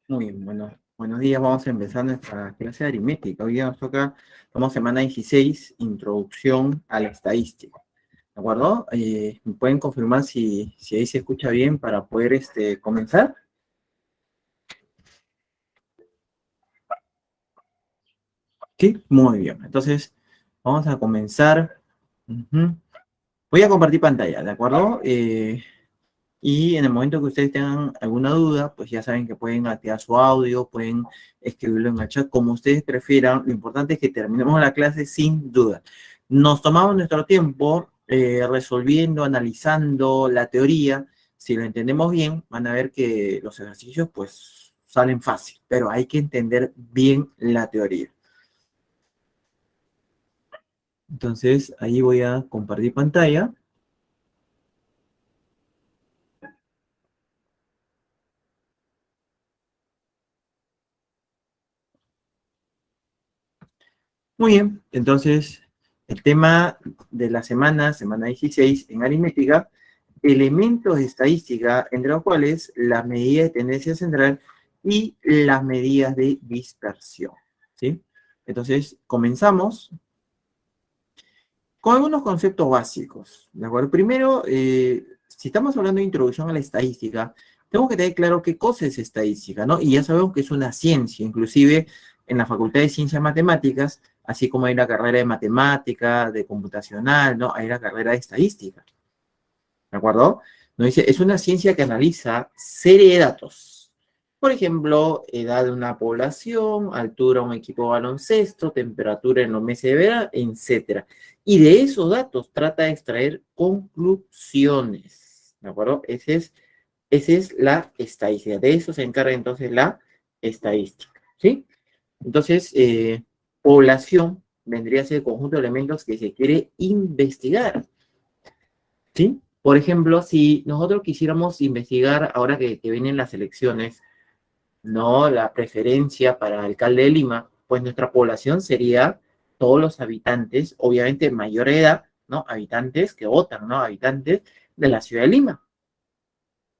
Muy bien, bueno, buenos días. Vamos a empezar nuestra clase de aritmética. Hoy día nos toca, estamos semana 16, introducción a la estadística. ¿De acuerdo? ¿Me pueden confirmar si ahí se escucha bien para poder comenzar? Sí, muy bien. Entonces, vamos a comenzar. Ujú. Voy a compartir pantalla, ¿de acuerdo? Y en el momento que ustedes tengan alguna duda, pues ya saben que pueden activar su audio, pueden escribirlo en el chat, como ustedes prefieran. Lo importante es que terminemos la clase sin duda. Nos tomamos nuestro tiempo resolviendo, analizando la teoría. Si lo entendemos bien, van a ver que los ejercicios pues salen fácil, pero hay que entender bien la teoría. Entonces, ahí voy a compartir pantalla. Muy bien, entonces el tema de la semana 16 en aritmética, elementos de estadística, entre los cuales las medidas de tendencia central y las medidas de dispersión, ¿sí? Entonces, comenzamos con algunos conceptos básicos, ¿de acuerdo? Primero, si estamos hablando de introducción a la estadística, tengo que tener claro qué cosa es estadística, ¿no? Y ya sabemos que es una ciencia, inclusive en la Facultad de Ciencias Matemáticas, así como hay la carrera de matemática, de computacional, ¿no? Hay la carrera de estadística, ¿de acuerdo? Nos dice, es una ciencia que analiza serie de datos. Por ejemplo, edad de una población, altura de un equipo de baloncesto, temperatura en los meses de verano, etcétera. Y de esos datos trata de extraer conclusiones, ¿de acuerdo? Esa es la estadística. De eso se encarga entonces la estadística, ¿sí? Entonces, población vendría a ser el conjunto de elementos que se quiere investigar, ¿sí? Por ejemplo, si nosotros quisiéramos investigar, ahora que vienen las elecciones, ¿no? La preferencia para alcalde de Lima, pues nuestra población sería todos los habitantes, obviamente mayor edad, ¿no? Habitantes que votan, ¿no? Habitantes de la ciudad de Lima.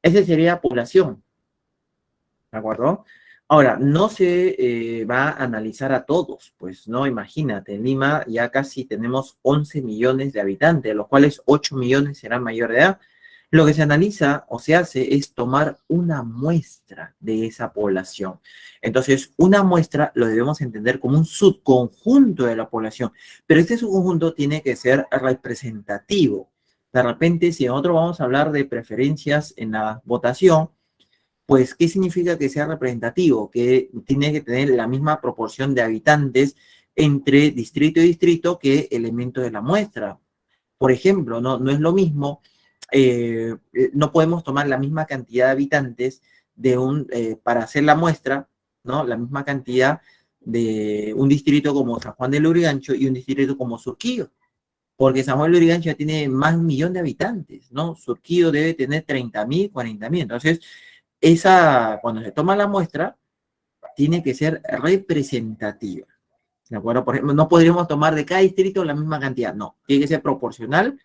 Esa sería población, ¿de acuerdo? Ahora, no se va a analizar a todos, pues no, imagínate, en Lima ya casi tenemos 11 millones de habitantes, de los cuales 8 millones serán mayor de edad. Lo que se analiza o se hace es tomar una muestra de esa población. Entonces, una muestra lo debemos entender como un subconjunto de la población, pero este subconjunto tiene que ser representativo. De repente, si nosotros vamos a hablar de preferencias en la votación, pues, ¿qué significa que sea representativo? Que tiene que tener la misma proporción de habitantes entre distrito y distrito que elementos de la muestra. Por ejemplo, no es lo mismo, no podemos tomar la misma cantidad de habitantes para hacer la muestra, ¿no? La misma cantidad de un distrito como San Juan de Lurigancho y un distrito como Surquillo, porque San Juan de Lurigancho ya tiene más de 1 millón de habitantes, ¿no? Surquillo debe tener 30.000, 40.000. Entonces, cuando se toma la muestra, tiene que ser representativa. ¿De acuerdo? Por ejemplo, no podríamos tomar de cada distrito la misma cantidad, no, tiene que ser proporcional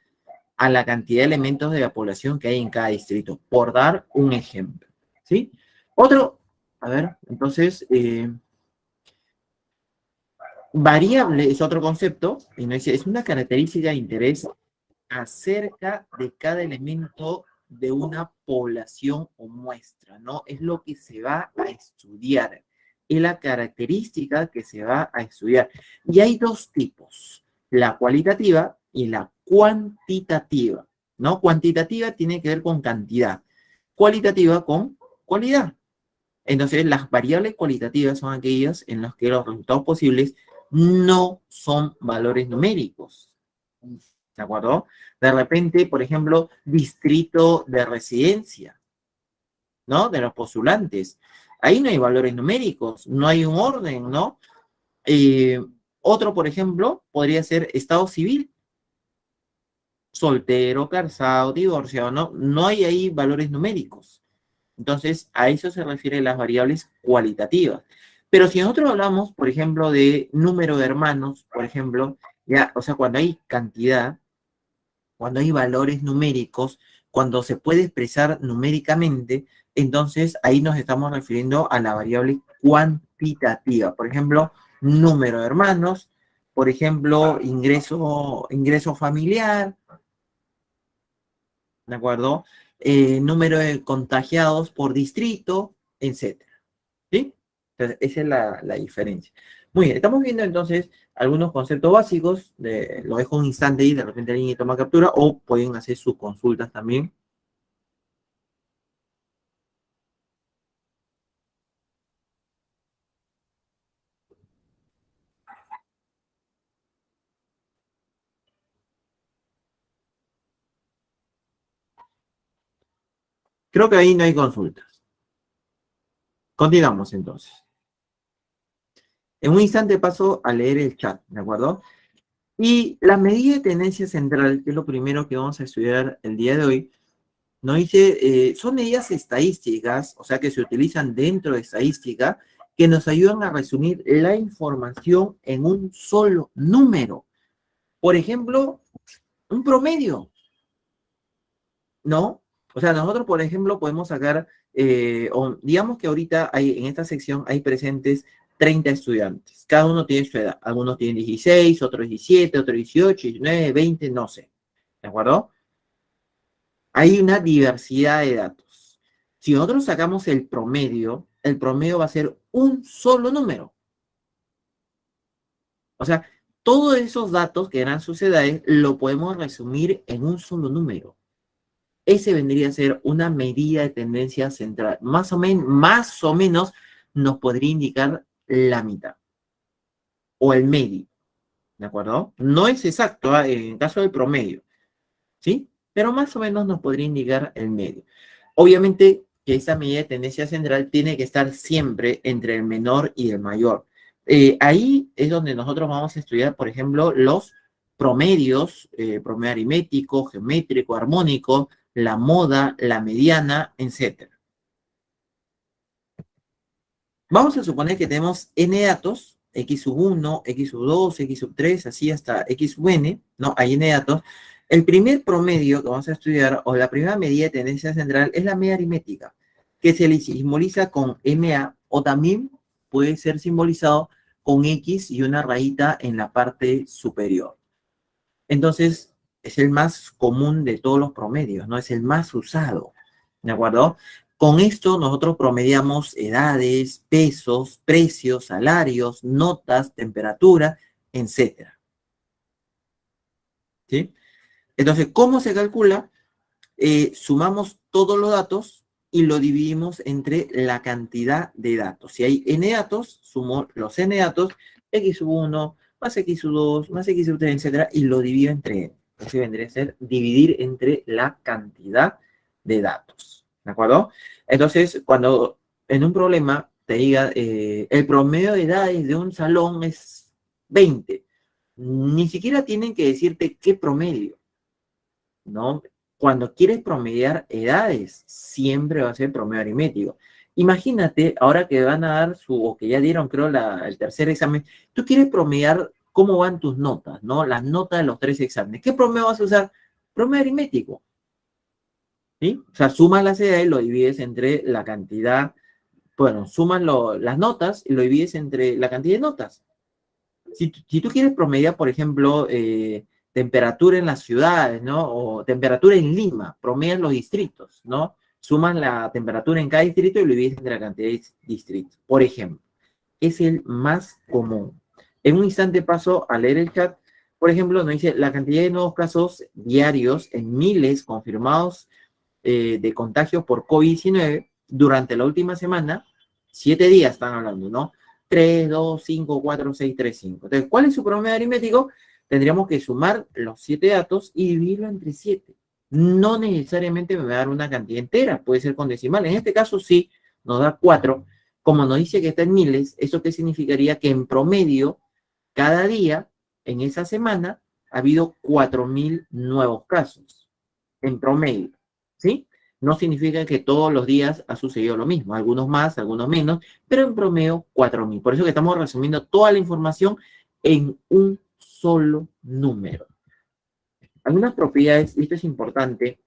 a la cantidad de elementos de la población que hay en cada distrito, por dar un ejemplo, ¿sí? Otro, a ver, entonces, variable es otro concepto, y nos dice, es una característica de interés acerca de cada elemento de una población o muestra, ¿no? Es lo que se va a estudiar, es la característica que se va a estudiar. Y hay dos tipos, la cualitativa y la cuantitativa, ¿no? Cuantitativa tiene que ver con cantidad, cualitativa con cualidad. Entonces, las variables cualitativas son aquellas en las que los resultados posibles no son valores numéricos. ¿De acuerdo? De repente, por ejemplo, distrito de residencia, ¿no? De los postulantes. Ahí no hay valores numéricos, no hay un orden, ¿no? Eh, Otro, por ejemplo, podría ser estado civil, soltero, casado, divorciado, ¿no? No hay ahí valores numéricos. Entonces, a eso se refieren las variables cualitativas. Pero si nosotros hablamos, por ejemplo, de número de hermanos, por ejemplo, ya, o sea, cuando hay cantidad, cuando hay valores numéricos, cuando se puede expresar numéricamente, entonces ahí nos estamos refiriendo a la variable cuantitativa. Por ejemplo, número de hermanos, por ejemplo, ingreso familiar, ¿de acuerdo? Número de contagiados por distrito, etcétera. ¿Sí? Entonces, esa es la diferencia. Muy bien, estamos viendo entonces algunos conceptos básicos. Lo dejo un instante y de repente alguien toma captura o pueden hacer sus consultas también. Creo que ahí no hay consultas. Continuamos entonces. En un instante paso a leer el chat, ¿de acuerdo? Y la medida de tendencia central, que es lo primero que vamos a estudiar el día de hoy, nos dice, son medidas estadísticas, o sea, que se utilizan dentro de estadística, que nos ayudan a resumir la información en un solo número. Por ejemplo, un promedio, ¿no? O sea, nosotros, por ejemplo, podemos sacar, o digamos que ahorita hay, en esta sección hay presentes 30 estudiantes. Cada uno tiene su edad. Algunos tienen 16, otros 17, otros 18, 19, 20, no sé. ¿De acuerdo? Hay una diversidad de datos. Si nosotros sacamos el promedio va a ser un solo número. O sea, todos esos datos que eran sus edades lo podemos resumir en un solo número. Ese vendría a ser una medida de tendencia central. Más o menos nos podría indicar la mitad o el medio, ¿de acuerdo? No es exacto, en caso del promedio, ¿sí? Pero más o menos nos podría indicar el medio. Obviamente que esa medida de tendencia central tiene que estar siempre entre el menor y el mayor. Ahí es donde nosotros vamos a estudiar, por ejemplo, los promedios, promedio aritmético, geométrico, armónico, la moda, la mediana, etc. Vamos a suponer que tenemos n datos, x sub 1, x sub 2, x sub 3, así hasta x sub n, ¿no? Hay n datos. El primer promedio que vamos a estudiar, o la primera medida de tendencia central, es la media aritmética, que se le simboliza con MA, o también puede ser simbolizado con X y una rayita en la parte superior. Entonces, es el más común de todos los promedios, ¿no? Es el más usado, ¿de acuerdo? Con esto nosotros promediamos edades, pesos, precios, salarios, notas, temperatura, etcétera. ¿Sí? Entonces, ¿cómo se calcula? Sumamos todos los datos y lo dividimos entre la cantidad de datos. Si hay n datos, sumo los n datos, x sub 1, más x sub 2, más x sub 3, etcétera, y lo divido entre n. Así vendría a ser dividir entre la cantidad de datos. ¿De acuerdo? Entonces, cuando en un problema te diga el promedio de edades de un salón es 20, ni siquiera tienen que decirte qué promedio, ¿no? Cuando quieres promediar edades, siempre va a ser promedio aritmético. Imagínate, ahora que van a dar o que ya dieron, creo, el tercer examen, tú quieres promediar cómo van tus notas, ¿no? Las notas de los tres exámenes. ¿Qué promedio vas a usar? Promedio aritmético, ¿sí? O sea, sumas las edades y lo divides entre la cantidad, bueno, sumas las notas y lo divides entre la cantidad de notas. Si tú quieres promediar, por ejemplo, temperatura en las ciudades, ¿no? O temperatura en Lima, promedias los distritos, ¿no? Sumas la temperatura en cada distrito y lo divides entre la cantidad de distritos. Por ejemplo, es el más común. En un instante paso a leer el chat. Por ejemplo, nos dice la cantidad de nuevos casos diarios en miles confirmados de contagios por COVID-19 durante la última semana, 7 días están hablando, ¿no? 3, 2, 5, 4, 6, 3, 5. Entonces, ¿cuál es su promedio aritmético? Tendríamos que sumar los 7 datos y dividirlo entre 7. No necesariamente me va a dar una cantidad entera, puede ser con decimal. En este caso sí, nos da 4. Como nos dice que está en miles, ¿eso qué significaría? Que en promedio, cada día, en esa semana, ha habido 4.000 nuevos casos. En promedio, ¿sí? No significa que todos los días ha sucedido lo mismo, algunos más, algunos menos, pero en promedio 4.000. Por eso que estamos resumiendo toda la información en un solo número. Algunas propiedades, y esto es importante,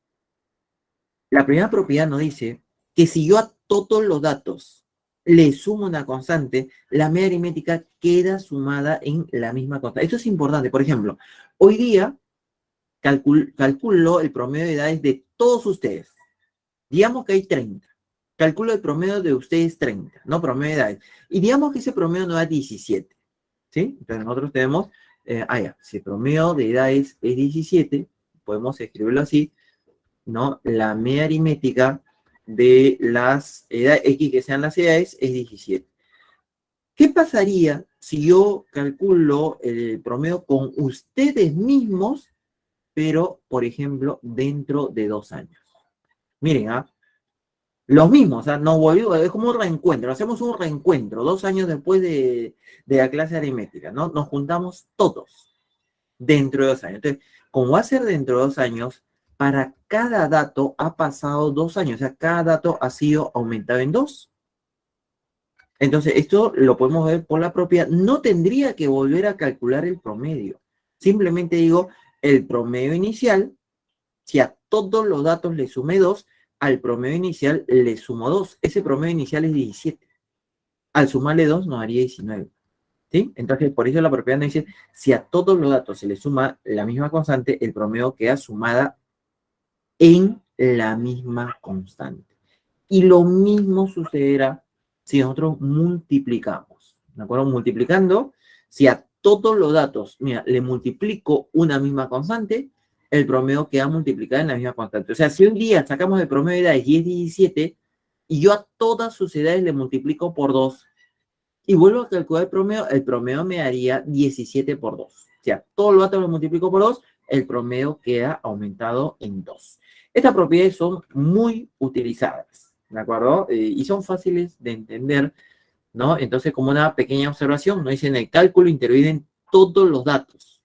la primera propiedad nos dice que si yo a todos los datos le sumo una constante, la media aritmética queda sumada en la misma constante. Esto es importante. Por ejemplo, hoy día calculo el promedio de edades de todos ustedes. Digamos que hay 30. Calculo el promedio de ustedes 30, ¿no? Promedio de edades. Y digamos que ese promedio nos da 17, ¿sí? Entonces nosotros tenemos, si el promedio de edades es 17, podemos escribirlo así, ¿no? La media aritmética de las edades, X que sean las edades, es 17. ¿Qué pasaría si yo calculo el promedio con ustedes mismos, pero, por ejemplo, dentro de 2 años? Miren, los mismos, no volvió, es como un reencuentro, hacemos un reencuentro 2 años después de la clase de aritmética, ¿no? Nos juntamos todos dentro de 2 años. Entonces, como va a ser dentro de 2 años, para cada dato ha pasado 2 años, o sea, cada dato ha sido aumentado en 2. Entonces, esto lo podemos ver por la propiedad. No tendría que volver a calcular el promedio. Simplemente digo, el promedio inicial, si a todos los datos le sumé 2, al promedio inicial le sumo 2. Ese promedio inicial es 17. Al sumarle 2 nos haría 19. ¿Sí? Entonces, por eso la propiedad nos dice, si a todos los datos se le suma la misma constante, el promedio queda sumada en la misma constante. Y lo mismo sucederá si nosotros multiplicamos. ¿De acuerdo? Multiplicando, si a todos los datos, mira, le multiplico una misma constante, el promedio queda multiplicado en la misma constante. O sea, si un día sacamos el promedio de edades y es 17, y yo a todas sus edades le multiplico por 2, y vuelvo a calcular el promedio me daría 17 por 2. O sea, todos los datos los multiplico por 2, el promedio queda aumentado en 2. Estas propiedades son muy utilizadas, ¿de acuerdo? Y son fáciles de entender, ¿no? Entonces, como una pequeña observación, nos dice en el cálculo intervienen todos los datos.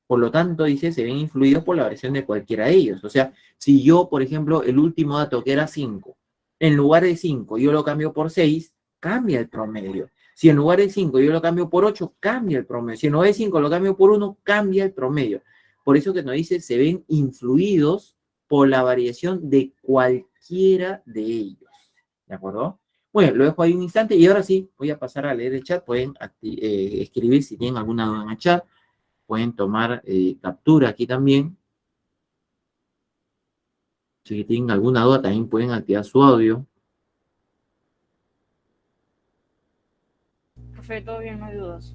Por lo tanto, dice, se ven influidos por la variación de cualquiera de ellos. O sea, si yo, por ejemplo, el último dato que era 5, en lugar de 5 yo lo cambio por 6, cambia el promedio. Si en lugar de 5 yo lo cambio por 8, cambia el promedio. Si en lugar de 5 lo cambio por 1, cambia el promedio. Por eso que nos dice, se ven influidos por la variación de cualquiera de ellos. ¿De acuerdo? Bueno, lo dejo ahí un instante y ahora sí, voy a pasar a leer el chat. Pueden escribir si tienen alguna duda en el chat. Pueden tomar captura aquí también. Si tienen alguna duda, también pueden activar su audio. Profe, todo bien, no hay dudas.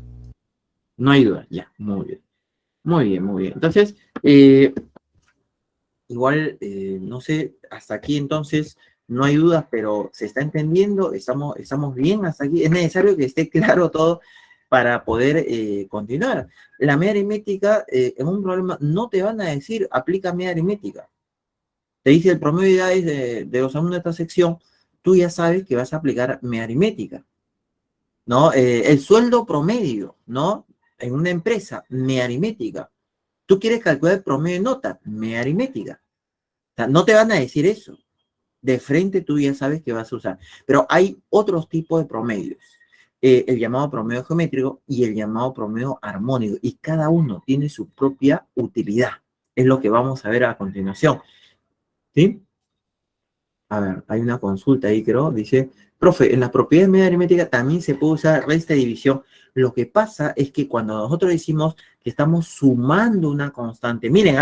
No hay duda, ya, muy bien. Muy bien, muy bien. Entonces, igual, no sé, hasta aquí entonces no hay dudas, pero se está entendiendo, estamos bien hasta aquí. Es necesario que esté claro todo para poder continuar. La media aritmética, en un problema, no te van a decir, aplica media aritmética. Te dice el promedio de edades de los alumnos de esta sección, tú ya sabes que vas a aplicar media aritmética, ¿no? El sueldo promedio, ¿no? En una empresa, media aritmética. Tú quieres calcular el promedio de nota, media aritmética. O sea, no te van a decir eso. De frente tú ya sabes que vas a usar. Pero hay otros tipos de promedios. El llamado promedio geométrico y el llamado promedio armónico. Y cada uno tiene su propia utilidad. Es lo que vamos a ver a continuación. ¿Sí? A ver, hay una consulta ahí, creo. Dice, profe, en las propiedades de media aritmética también se puede usar resta y división. Lo que pasa es que cuando nosotros decimos que estamos sumando una constante, miren,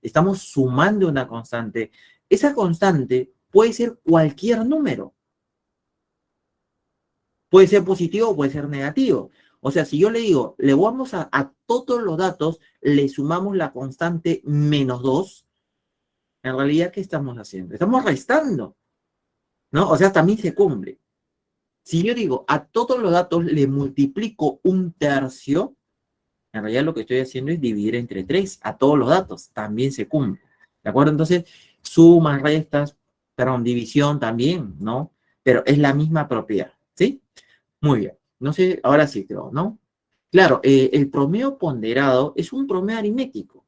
estamos sumando una constante. Esa constante puede ser cualquier número. Puede ser positivo o puede ser negativo. O sea, si yo le digo, le vamos a todos los datos, le sumamos la constante -2, en realidad, ¿qué estamos haciendo? Estamos restando, ¿no? O sea, también se cumple. Si yo digo, a todos los datos le multiplico 1/3, en realidad lo que estoy haciendo es dividir entre 3 a todos los datos, también se cumple. ¿De acuerdo? Entonces, sumas, restas, perdón, división también, ¿no? Pero es la misma propiedad, ¿sí? Muy bien. No sé, ahora sí creo, ¿no? Claro, el promedio ponderado es un promedio aritmético.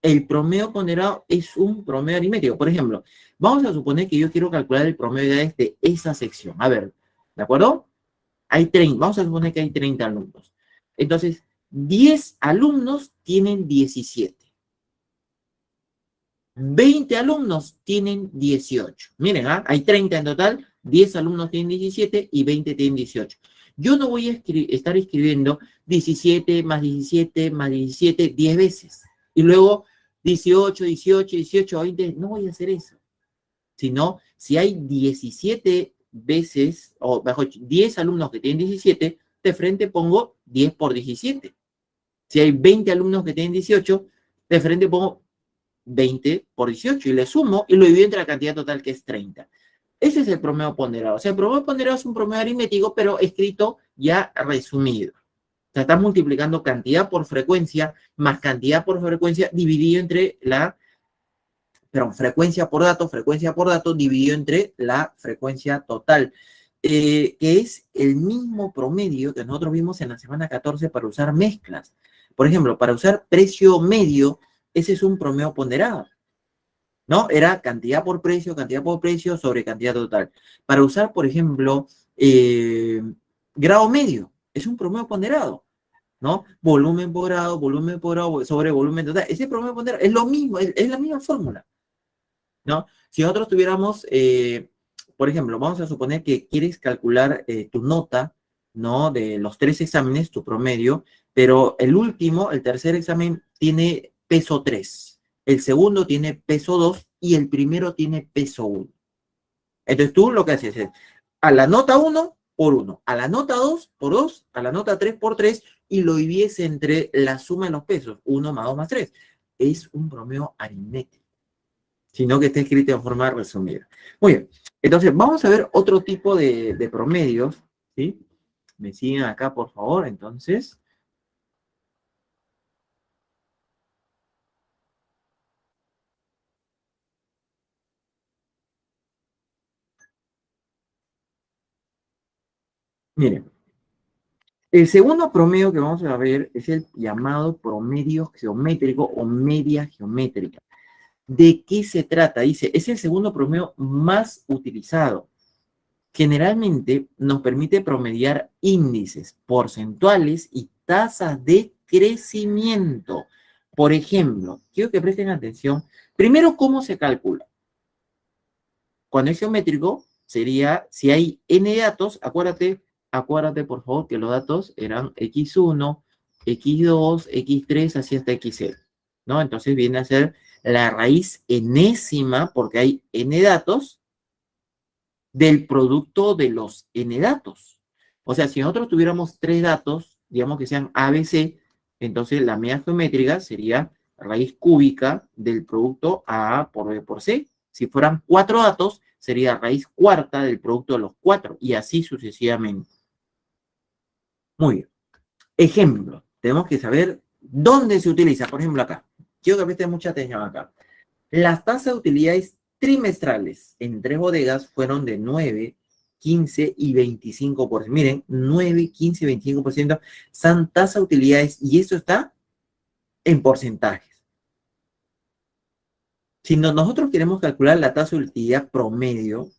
El promedio ponderado es un promedio aritmético. Por ejemplo, vamos a suponer que yo quiero calcular el promedio de edades de esa sección. A ver, ¿de acuerdo? Hay 30, vamos a suponer que hay 30 alumnos. Entonces, 10 alumnos tienen 17. 20 alumnos tienen 18. Miren, hay 30 en total, 10 alumnos tienen 17 y 20 tienen 18. Yo no voy a estar escribiendo 17 más 17 más 17 10 veces. Y luego 18, 18, 18, 20. No voy a hacer eso. Sino, si hay 17 veces, o mejor, 10 alumnos que tienen 17, de frente pongo 10 por 17. Si hay 20 alumnos que tienen 18, de frente pongo 20 por 18 y le sumo y lo divido entre la cantidad total que es 30. Ese es el promedio ponderado. O sea, el promedio ponderado es un promedio aritmético, pero escrito ya resumido. O sea, estás multiplicando cantidad por frecuencia más cantidad por frecuencia dividido entre frecuencia por dato dividido entre la frecuencia total, que es el mismo promedio que nosotros vimos en la semana 14 para usar mezclas. Por ejemplo, para usar precio medio, ese es un promedio ponderado, ¿no? Era cantidad por precio sobre cantidad total. Para usar, por ejemplo, grado medio, es un promedio ponderado, ¿no? Volumen por grado sobre volumen total. Ese promedio ponderado es lo mismo, es la misma fórmula, ¿no? Si nosotros tuviéramos, por ejemplo, vamos a suponer que quieres calcular tu nota, ¿no? De los 3 exámenes, tu promedio, pero el tercer examen tiene peso 3, el segundo tiene peso 2 y el primero tiene peso 1. Entonces tú lo que haces es a la nota 1 por 1, a la nota 2 por 2, a la nota 3 por 3 y lo divides entre la suma de los pesos, 1 más 2 más 3. Es un promedio aritmético, sino que está escrito en forma resumida. Muy bien, entonces vamos a ver otro tipo de promedios, ¿sí? Me siguen acá, por favor, entonces. Miren, el segundo promedio que vamos a ver es el llamado promedio geométrico o media geométrica. ¿De qué se trata? Dice, es el segundo promedio más utilizado. Generalmente nos permite promediar índices porcentuales y tasas de crecimiento. Por ejemplo, quiero que presten atención. Primero, ¿cómo se calcula? Cuando es geométrico, sería, si hay n datos, acuérdate por favor que los datos eran x1, x2, x3, así hasta xl, ¿no? Entonces viene a ser la raíz enésima, porque hay n datos, del producto de los n datos. O sea, si nosotros tuviéramos 3 datos, digamos que sean ABC, entonces la media geométrica sería raíz cúbica del producto A por B por C. Si fueran 4 datos, sería raíz cuarta del producto de los 4 y así sucesivamente. Muy bien. Ejemplo, tenemos que saber dónde se utiliza. Por ejemplo, acá. Quiero que presten mucha atención acá. Las tasas de utilidades trimestrales en 3 bodegas fueron de 9, 15 y 25%. Miren, 9, 15 y 25% son tasas de utilidades y eso está en porcentajes. Si nosotros queremos calcular la tasa de utilidad promedio,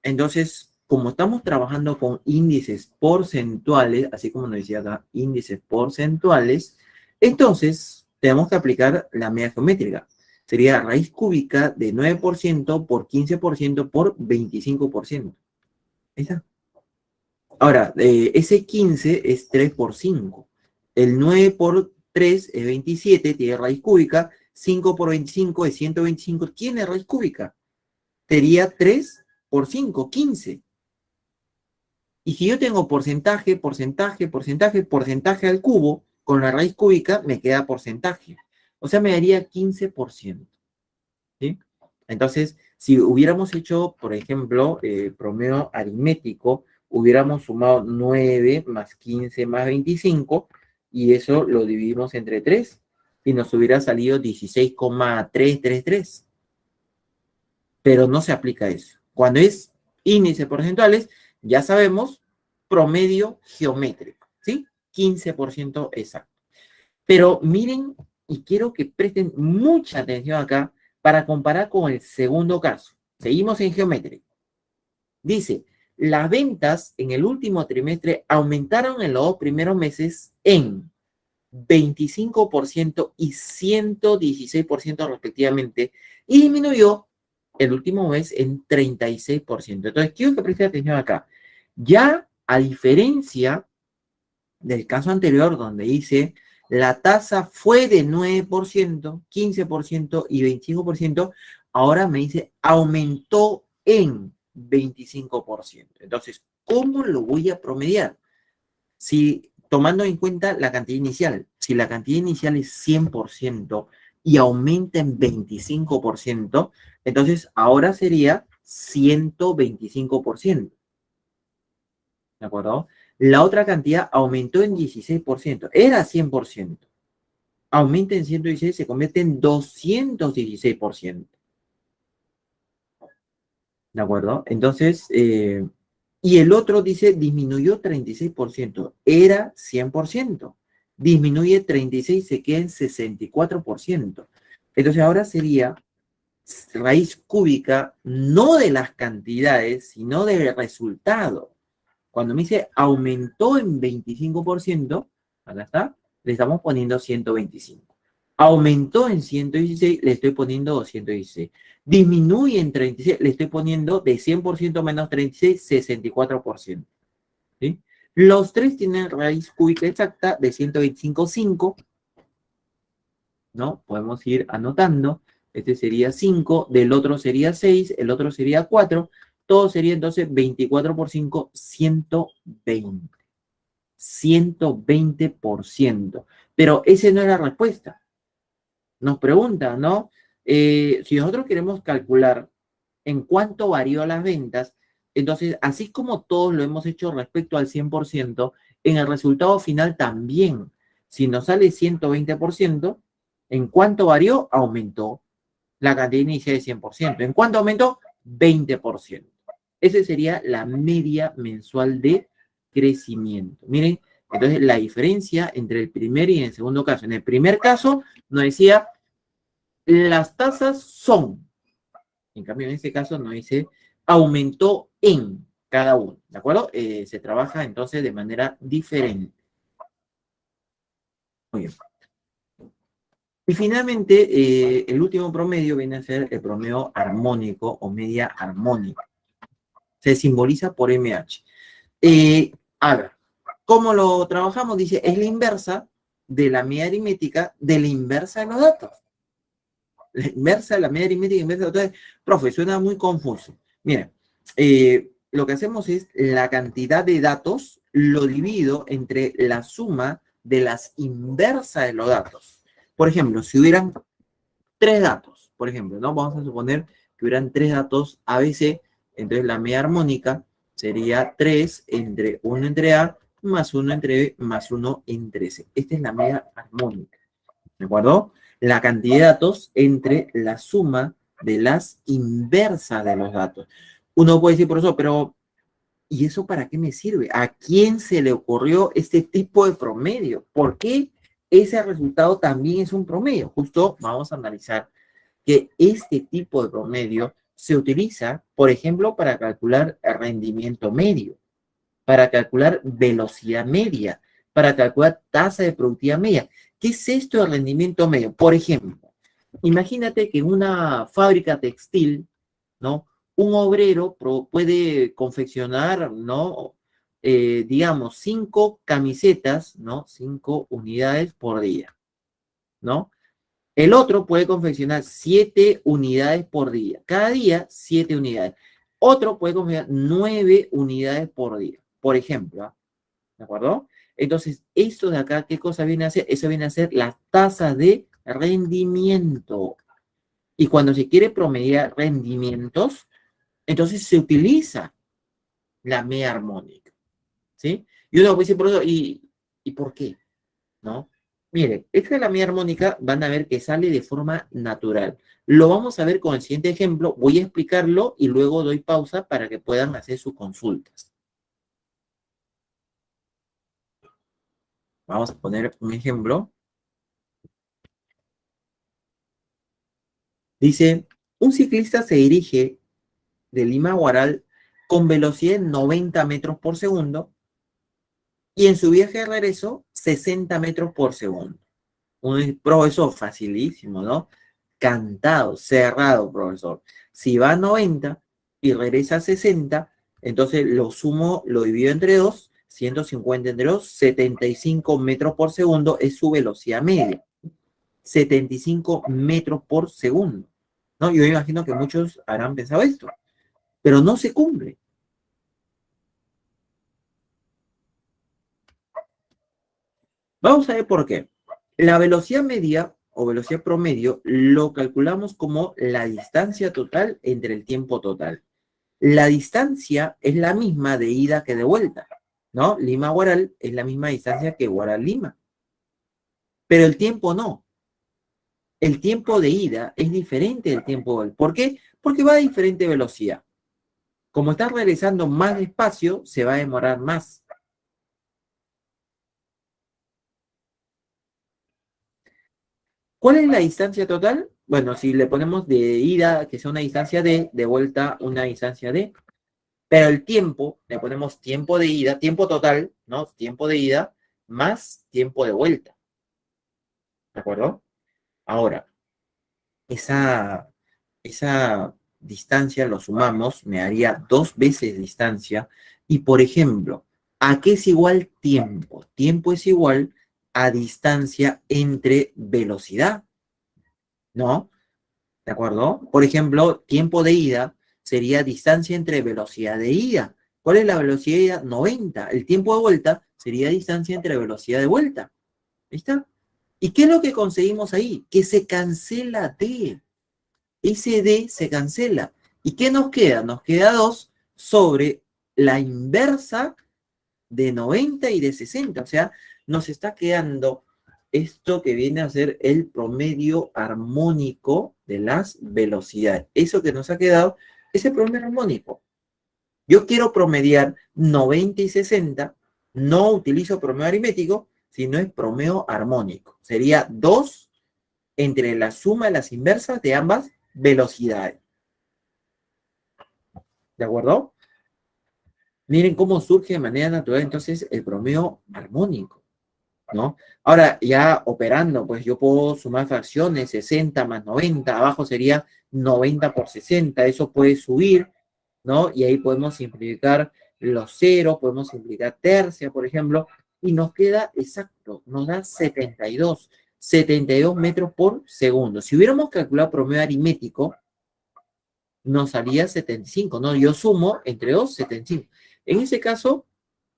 entonces, como estamos trabajando con índices porcentuales, así como nos decía acá, índices porcentuales, entonces tenemos que aplicar la media geométrica. Sería raíz cúbica de 9% por 15% por 25%. Ahí está. Ahora, ese 15 es 3 por 5. El 9 por 3 es 27, tiene raíz cúbica. 5 por 25 es 125, tiene raíz cúbica. Sería 3 por 5, 15. Y si yo tengo porcentaje al cubo, con la raíz cúbica me queda porcentaje. O sea, me daría 15%. ¿Sí? Entonces, si hubiéramos hecho, por ejemplo, promedio aritmético, hubiéramos sumado 9 más 15 más 25 y eso lo dividimos entre 3 y nos hubiera salido 16,333. Pero no se aplica eso. Cuando es índices porcentuales, ya sabemos, promedio geométrico, ¿sí? 15% exacto. Pero miren, y quiero que presten mucha atención acá para comparar con el segundo caso. Seguimos en geométrico. Dice, las ventas en el último trimestre aumentaron en los 2 primeros meses en 25% y 116% respectivamente, y disminuyó el último mes en 36%. Entonces, quiero que preste atención acá. Ya a diferencia del caso anterior, donde dice la tasa fue de 9%, 15% y 25%, ahora me dice aumentó en 25%. Entonces, ¿cómo lo voy a promediar? Si tomando en cuenta la cantidad inicial, si la cantidad inicial es 100% y aumenta en 25%, entonces ahora sería 125%. ¿De acuerdo? La otra cantidad aumentó en 16%, era 100%. Aumenta en 116, se convierte en 216%. ¿De acuerdo? Entonces, y el otro dice disminuyó 36%, era 100%. Disminuye 36, se queda en 64%. Entonces ahora sería raíz cúbica no de las cantidades, sino del resultado. Cuando me dice aumentó en 25%, acá está, le estamos poniendo 125. Aumentó en 116, le estoy poniendo 216. Disminuye en 36, le estoy poniendo de 100% menos 36, 64%. ¿Sí? Los tres tienen raíz cúbica exacta de 125,5, ¿no? Podemos ir anotando. Este sería 5, del otro sería 6, el otro sería 4. Todo sería entonces 24 por 5, 120. 120%. Pero esa no es la respuesta. Nos pregunta, ¿no? Si nosotros queremos calcular en cuánto varió las ventas, entonces, así como todos lo hemos hecho respecto al 100%, en el resultado final también. Si nos sale 120%, ¿en cuánto varió? Aumentó. La cantidad inicial de 100%. ¿En cuánto aumentó? 20%. Esa sería la media mensual de crecimiento. Miren, entonces la diferencia entre el primer y el segundo caso. En el primer caso nos decía, las tasas son. En cambio, en este caso nos dice, aumentó en cada uno. ¿De acuerdo? Se trabaja entonces de manera diferente. Muy bien. Y finalmente, el último promedio viene a ser el promedio armónico o media armónica. Se simboliza por MH. A ver, ¿cómo lo trabajamos? Dice, es la inversa de la media aritmética de la inversa de los datos. La inversa de la media aritmética, inversa de los datos. Profe, suena muy confuso. Miren, lo que hacemos es la cantidad de datos lo divido entre la suma de las inversas de los datos. Por ejemplo, si hubieran tres datos, por ejemplo, ¿no? Vamos a suponer que hubieran tres datos ABC, entonces la media armónica sería 3 entre 1 entre A más 1 entre B más 1 entre C. Esta es la media armónica, ¿de acuerdo? La cantidad de datos entre la suma de las inversas de los datos. Uno puede decir, por eso, pero ¿y eso para qué me sirve? ¿A quién se le ocurrió este tipo de promedio? ¿Por qué ese resultado también es un promedio? Justo vamos a analizar que este tipo de promedio se utiliza, por ejemplo, para calcular rendimiento medio, para calcular velocidad media, para calcular tasa de productividad media. ¿Qué es esto de rendimiento medio? Por ejemplo, imagínate que en una fábrica textil, ¿no? Un obrero puede confeccionar, ¿no? Digamos, 5 camisetas, ¿no? 5 unidades por día, ¿no? El otro puede confeccionar 7 unidades por día. Cada día, 7 unidades. Otro puede confeccionar 9 unidades por día, por ejemplo. ¿Ah? ¿De acuerdo? Entonces, esto de acá, ¿qué cosa viene a hacer? Eso viene a ser la tasa de rendimiento. Y cuando se quiere promediar rendimientos, entonces se utiliza la media armónica. ¿Sí? Y uno puede decir, por eso, ¿y por qué? ¿No? Mire, esta de la media armónica van a ver que sale de forma natural. Lo vamos a ver con el siguiente ejemplo. Voy a explicarlo y luego doy pausa para que puedan hacer sus consultas. Vamos a poner un ejemplo. Dice, un ciclista se dirige de Lima a Huaral con velocidad de 90 metros por segundo y en su viaje de regreso, 60 metros por segundo. Profesor, facilísimo, ¿no? Cantado, cerrado, profesor. Si va a 90 y regresa a 60, entonces lo sumo, lo divido entre 2, 150 entre 2, 75 metros por segundo es su velocidad media. 75 metros por segundo. ¿No? Yo imagino que muchos habrán pensado esto, pero no se cumple. Vamos a ver por qué. La velocidad media o velocidad promedio lo calculamos como la distancia total entre el tiempo total. La distancia es la misma de ida que de vuelta, ¿no? Lima-Guaral es la misma distancia que Guaral-Lima, pero el tiempo no. El tiempo de ida es diferente del tiempo de vuelta. ¿Por qué? Porque va a diferente velocidad. Como está regresando más despacio, se va a demorar más. ¿Cuál es la distancia total? Bueno, si le ponemos de ida, que sea una distancia D, de vuelta una distancia D, pero el tiempo, le ponemos tiempo de ida, tiempo total, ¿no? Tiempo de ida más tiempo de vuelta, ¿de acuerdo? Ahora, esa, esa distancia lo sumamos, me haría 2 veces distancia, y por ejemplo, ¿a qué es igual tiempo? Tiempo es igual a distancia entre velocidad, ¿no? ¿De acuerdo? Por ejemplo, tiempo de ida sería distancia entre velocidad de ida. ¿Cuál es la velocidad de ida? 90. El tiempo de vuelta sería distancia entre velocidad de vuelta. ¿Ahí está? ¿Y qué es lo que conseguimos ahí? Que se cancela D. Ese D se cancela. ¿Y qué nos queda? Nos queda 2 sobre la inversa de 90 y de 60. O sea, nos está quedando esto que viene a ser el promedio armónico de las velocidades. Eso que nos ha quedado es el promedio armónico. Yo quiero promediar 90 y 60, no utilizo promedio aritmético, sino es promedio armónico. Sería 2 entre la suma de las inversas de ambas velocidades. ¿De acuerdo? Miren cómo surge de manera natural entonces el promedio armónico, ¿no? Ahora, ya operando, pues yo puedo sumar fracciones, 60 más 90, abajo sería 90 por 60, eso puede subir, ¿no? Y ahí podemos simplificar los ceros, podemos simplificar tercia, por ejemplo, y nos queda exacto, nos da 72 metros por segundo. Si hubiéramos calculado promedio aritmético, nos salía 75, ¿no? Yo sumo entre 2, 75. En ese caso,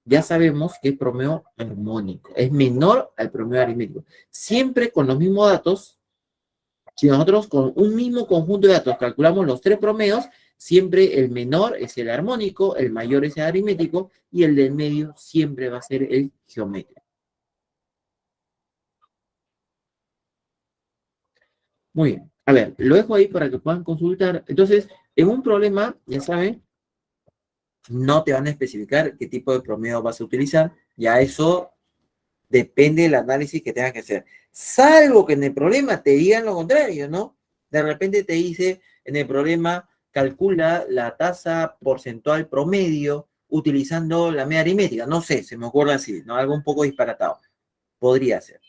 ya sabemos que es promedio armónico, es menor al promedio aritmético. Siempre con los mismos datos, si nosotros con un mismo conjunto de datos calculamos los 3 promedios, siempre el menor es el armónico, el mayor es el aritmético y el del medio siempre va a ser el geométrico. Muy bien. A ver, lo dejo ahí para que puedan consultar. Entonces, en un problema, ya saben, no te van a especificar qué tipo de promedio vas a utilizar. Ya eso depende del análisis que tengas que hacer. Salvo que en el problema te digan lo contrario, ¿no? De repente te dice, en el problema, calcula la tasa porcentual promedio utilizando la media aritmética. No sé, se me ocurre así, ¿no? Algo un poco disparatado. Podría ser.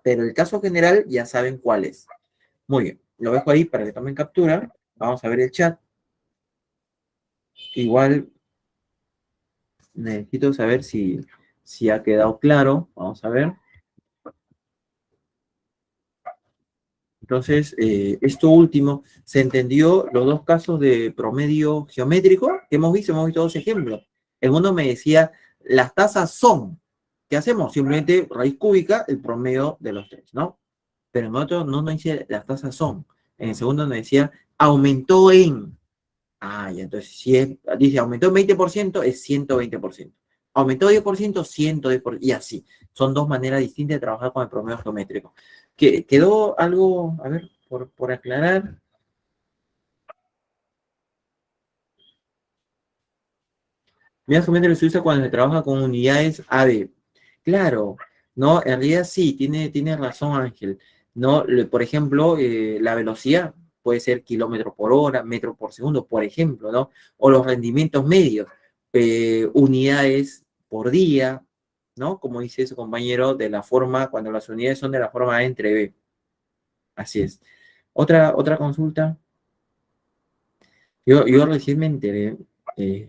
Pero el caso general ya saben cuál es. Muy bien, lo dejo ahí para que tomen captura. Vamos a ver el chat. Igual necesito saber si ha quedado claro. Vamos a ver. Entonces, esto último, se entendió los dos casos de promedio geométrico que hemos visto 2 ejemplos. En uno me decía, las tasas son, ¿qué hacemos? Simplemente raíz cúbica, el promedio de los tres, ¿no? Pero en otro no nos dice, las tasas son. En el segundo nos decía, aumentó en. Ah, ya, entonces, si dice aumentó en 20%, es 120%. Aumentó 10%, 110%, y así. Son dos maneras distintas de trabajar con el promedio geométrico. ¿Quedó algo, a ver, por aclarar? Mira, geométrico se usa cuando se trabaja con unidades AB. Claro, ¿no? En realidad sí, tiene razón Ángel. ¿No? Por ejemplo, la velocidad puede ser kilómetro por hora, metro por segundo, por ejemplo, ¿no? O los rendimientos medios, unidades por día, ¿no? Como dice su compañero, de la forma, cuando las unidades son de la forma A entre B. Así es. Otra consulta. Yo recién me enteré eh,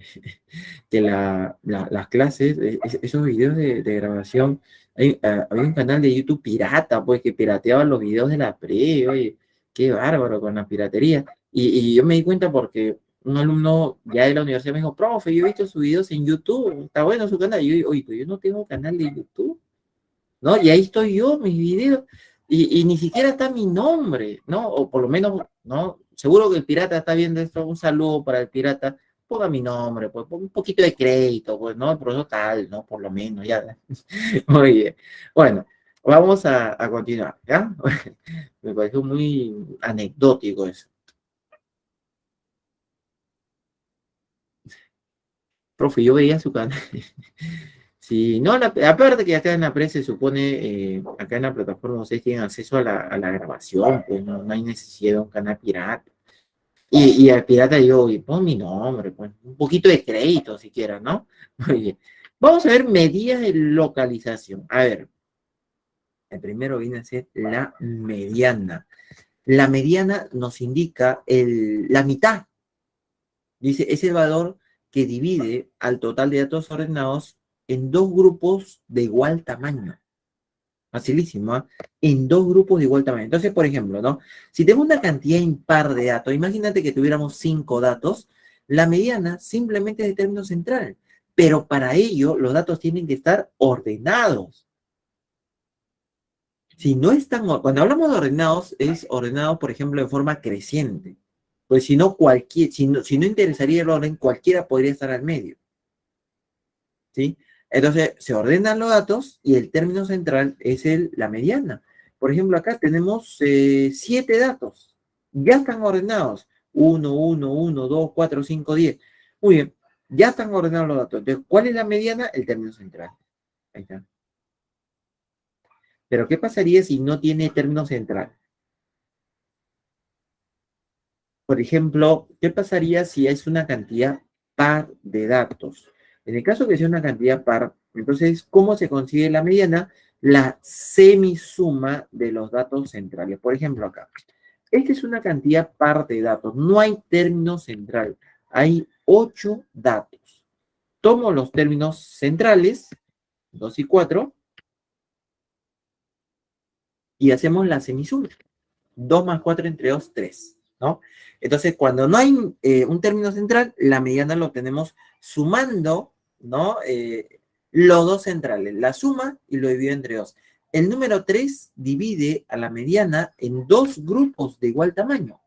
que las clases, esos videos de grabación, había un canal de YouTube pirata, pues, que pirateaba los videos de la pre, oye, qué bárbaro con la piratería. Y yo me di cuenta porque un alumno ya de la universidad me dijo, profe, yo he visto sus videos en YouTube, está bueno su canal. Y yo, oye, pues yo no tengo canal de YouTube. ¿No? Y ahí estoy yo, mis videos, y ni siquiera está mi nombre, ¿no? O por lo menos, ¿no? Seguro que el pirata está viendo esto, un saludo para el pirata, ponga mi nombre, pues, ponga un poquito de crédito, pues, ¿no? Por eso tal, ¿no? Por lo menos, ya. Muy bien. Bueno, vamos a continuar, ¿ya? Me pareció muy anecdótico eso. Profe, yo veía su canal. Sí, no, aparte que acá en la prensa se supone, acá en la plataforma ustedes tienen acceso a la grabación, pues no hay necesidad de un canal pirata. Y al pirata digo, y pon mi nombre, pues, un poquito de crédito siquiera, ¿no? Muy bien. Vamos a ver medidas de localización. A ver, el primero viene a ser la mediana. La mediana nos indica la mitad. Dice, es el valor que divide al total de datos ordenados en dos grupos de igual tamaño. Facilísimo, ¿ah? En dos grupos de igual tamaño. Entonces, por ejemplo, ¿no? Si tengo una cantidad impar de datos, imagínate que tuviéramos 5 datos, la mediana simplemente es de término central, pero para ello los datos tienen que estar ordenados. Si no están, cuando hablamos de ordenados, es ordenado, por ejemplo, en forma creciente. Pues si no, si no interesaría el orden, cualquiera podría estar al medio. ¿Sí? Entonces, se ordenan los datos y el término central es la mediana. Por ejemplo, acá tenemos 7 datos. Ya están ordenados. 1, 1, 1, 2, 4, 5, 10. Muy bien. Ya están ordenados los datos. Entonces, ¿cuál es la mediana? El término central. Ahí está. Pero, ¿qué pasaría si no tiene término central? Por ejemplo, ¿qué pasaría si es una cantidad par de datos? En el caso que sea una cantidad par, entonces, ¿cómo se consigue la mediana? La semisuma de los datos centrales. Por ejemplo, acá. Esta es una cantidad par de datos. No hay término central. Hay 8 datos. Tomo los términos centrales, 2 y 4, y hacemos la semisuma. 2 más 4 entre 2, 3, ¿no? Entonces, cuando no hay un término central, la mediana lo tenemos sumando, ¿no? Los dos centrales, la suma y lo divido entre 2. El número 3 divide a la mediana en dos grupos de igual tamaño.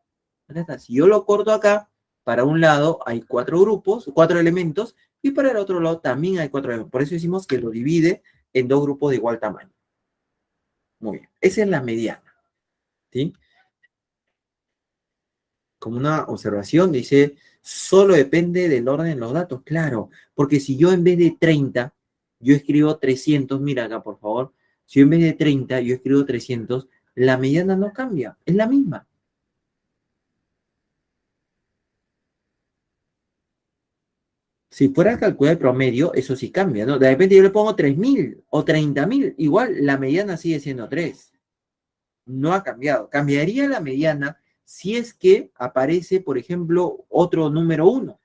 Si yo lo corto acá, para un lado hay 4 grupos, 4 elementos, y para el otro lado también hay 4 elementos. Por eso decimos que lo divide en dos grupos de igual tamaño. Muy bien. Esa es la mediana, ¿sí? Como una observación, dice, solo depende del orden de los datos, claro, porque si yo en vez de 30, yo escribo 300, mira acá por favor, si yo en vez de 30, yo escribo 300, la mediana no cambia, es la misma. Si fuera a calcular el promedio, eso sí cambia, ¿no? De repente yo le pongo 3000 o 30.000, igual la mediana sigue siendo 3. No ha cambiado. Cambiaría la mediana si es que aparece, por ejemplo, otro número 1.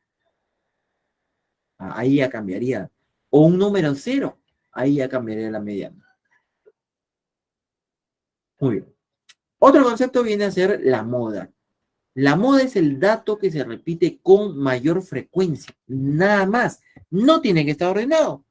Ahí ya cambiaría. O un número 0, ahí ya cambiaría la mediana. Muy bien. Otro concepto viene a ser la moda. La moda es el dato que se repite con mayor frecuencia. Nada más. No tiene que estar ordenado.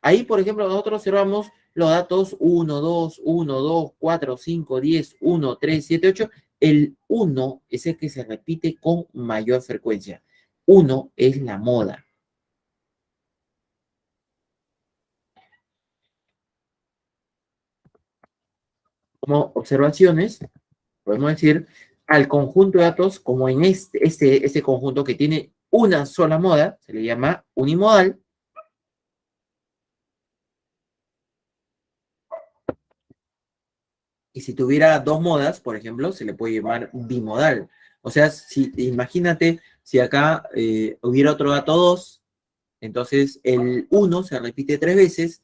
Ahí, por ejemplo, nosotros observamos los datos 1, 2, 1, 2, 4, 5, 10, 1, 3, 7, 8. El 1 es el que se repite con mayor frecuencia. 1 es la moda. Como observaciones, podemos decir al conjunto de datos, como en este conjunto que tiene una sola moda, se le llama unimodal. Y si tuviera dos modas, por ejemplo, se le puede llamar bimodal. O sea, imagínate si acá hubiera otro dato 2, entonces el 1 se repite 3 veces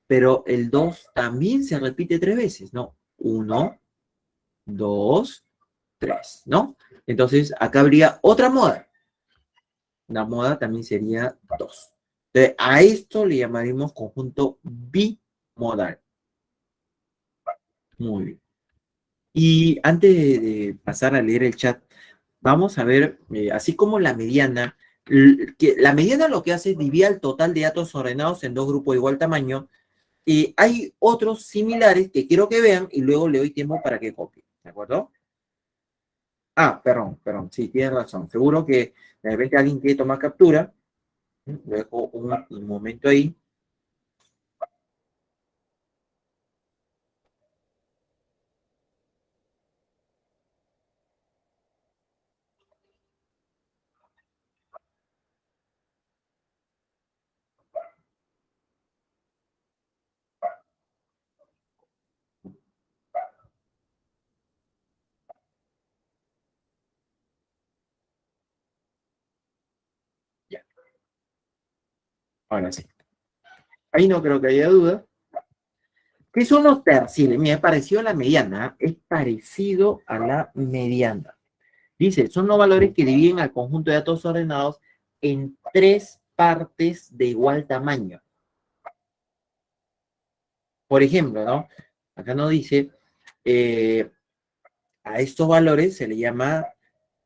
pero el 2 también se repite 3 veces, ¿no? 1, 2, 3, ¿no? Entonces, acá habría otra moda. La moda también sería 2. Entonces, a esto le llamaremos conjunto bimodal. Muy bien. Y antes de pasar a leer el chat, vamos a ver, así como la mediana, que la mediana lo que hace es dividir el total de datos ordenados en dos grupos de igual tamaño. Y hay otros similares que quiero que vean y luego le doy tiempo para que copien, ¿de acuerdo? Ah, perdón, sí, tienes razón. Seguro que de repente alguien quiere tomar captura. Lo dejo un momento ahí. Ya, ahora sí. Ahí no creo que haya duda. ¿Qué son los terciles? Mira, es parecido a la mediana, ¿eh? Es parecido a la mediana. Dice, son los valores que dividen al conjunto de datos ordenados en tres partes de igual tamaño. Por ejemplo, ¿no? Acá nos dice, a estos valores se le llama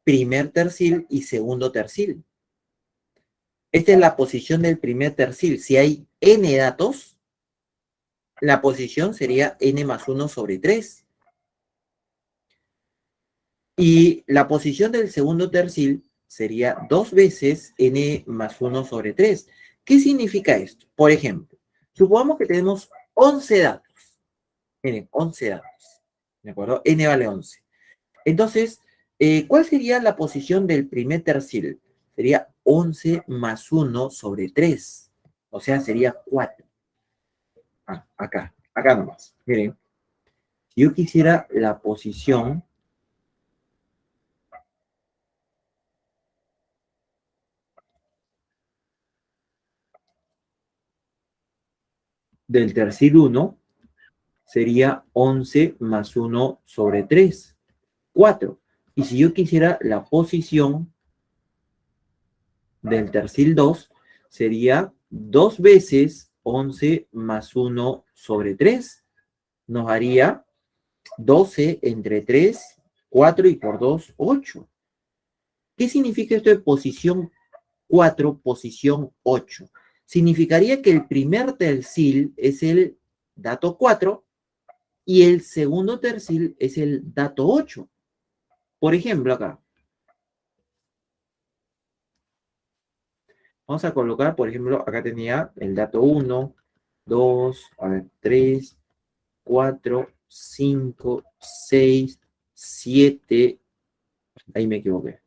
primer tercil y segundo tercil. Esta es la posición del primer tercil. Si hay n datos, la posición sería n más 1 sobre 3. Y la posición del segundo tercil sería 2 veces n más 1 sobre 3. ¿Qué significa esto? Por ejemplo, supongamos que tenemos 11 datos. Miren, 11 datos. ¿De acuerdo? N vale 11. Entonces, ¿cuál sería la posición del primer tercil? Sería 11 más 1 sobre 3. O sea, sería 4. Ah, acá nomás. Miren, si yo quisiera la posición del tercil 1, sería 11 más 1 sobre 3, 4. Y si yo quisiera la posición del tercil 2, sería 2 veces 11 más 1 sobre 3. Nos haría 12 entre 3, 4 y por 2, 8. ¿Qué significa esto de posición 4, posición 8? Significaría que el primer tercil es el dato 4 y el segundo tercil es el dato 8. Por ejemplo, acá, vamos a colocar, por ejemplo, acá tenía el dato 1, 2, a ver, 3, 4, 5, 6, 7, ahí me equivoqué.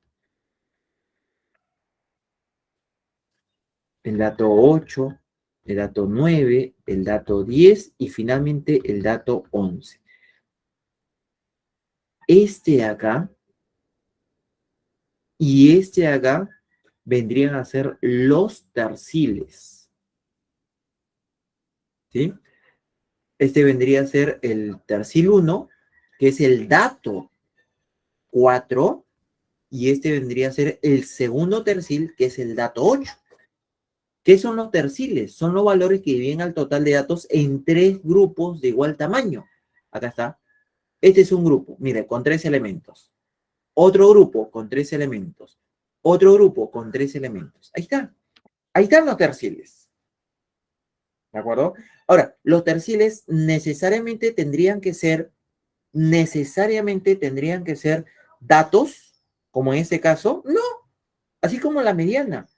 El dato 8, el dato 9, el dato 10 y finalmente el dato 11. Este de acá y este de acá vendrían a ser los terciles, ¿sí? Este vendría a ser el tercil 1, que es el dato 4, y este vendría a ser el segundo tercil, que es el dato 8. ¿Qué son los terciles? Son los valores que dividen al total de datos en tres grupos de igual tamaño. Acá está. Este es un grupo, mire, con 3 elementos. Otro grupo con 3 elementos. Otro grupo con 3 elementos. Ahí está. Ahí están los terciles. ¿De acuerdo? Ahora, los terciles necesariamente tendrían que ser datos, como en este caso. No, así como la mediana.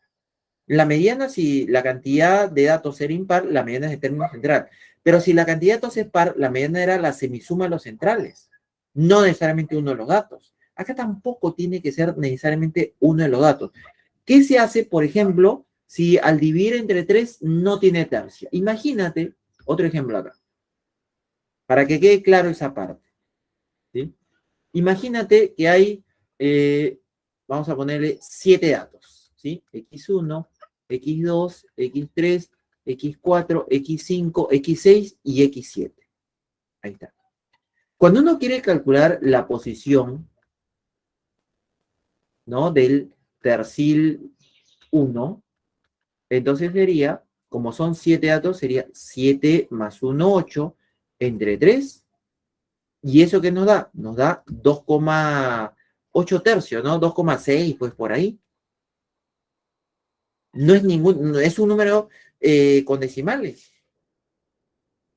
La mediana, si la cantidad de datos era impar, la mediana es el término central. Pero si la cantidad de datos es par, la mediana era la semisuma de los centrales, no necesariamente uno de los datos. Acá tampoco tiene que ser necesariamente uno de los datos. ¿Qué se hace, por ejemplo, si al dividir entre 3 no tiene tercia? Imagínate, otro ejemplo acá, para que quede claro esa parte, ¿sí? Imagínate que hay, vamos a ponerle 7 datos, ¿sí? X1, X2, X3, X4, X5, X6 y X7. Ahí está. Cuando uno quiere calcular la posición, ¿no? Del tercil 1, entonces sería, como son 7 datos, sería 7 más 1, 8, entre 3. ¿Y eso qué nos da? Nos da 2,8 tercios, ¿no? 2,6, pues por ahí. No es no es un número con decimales.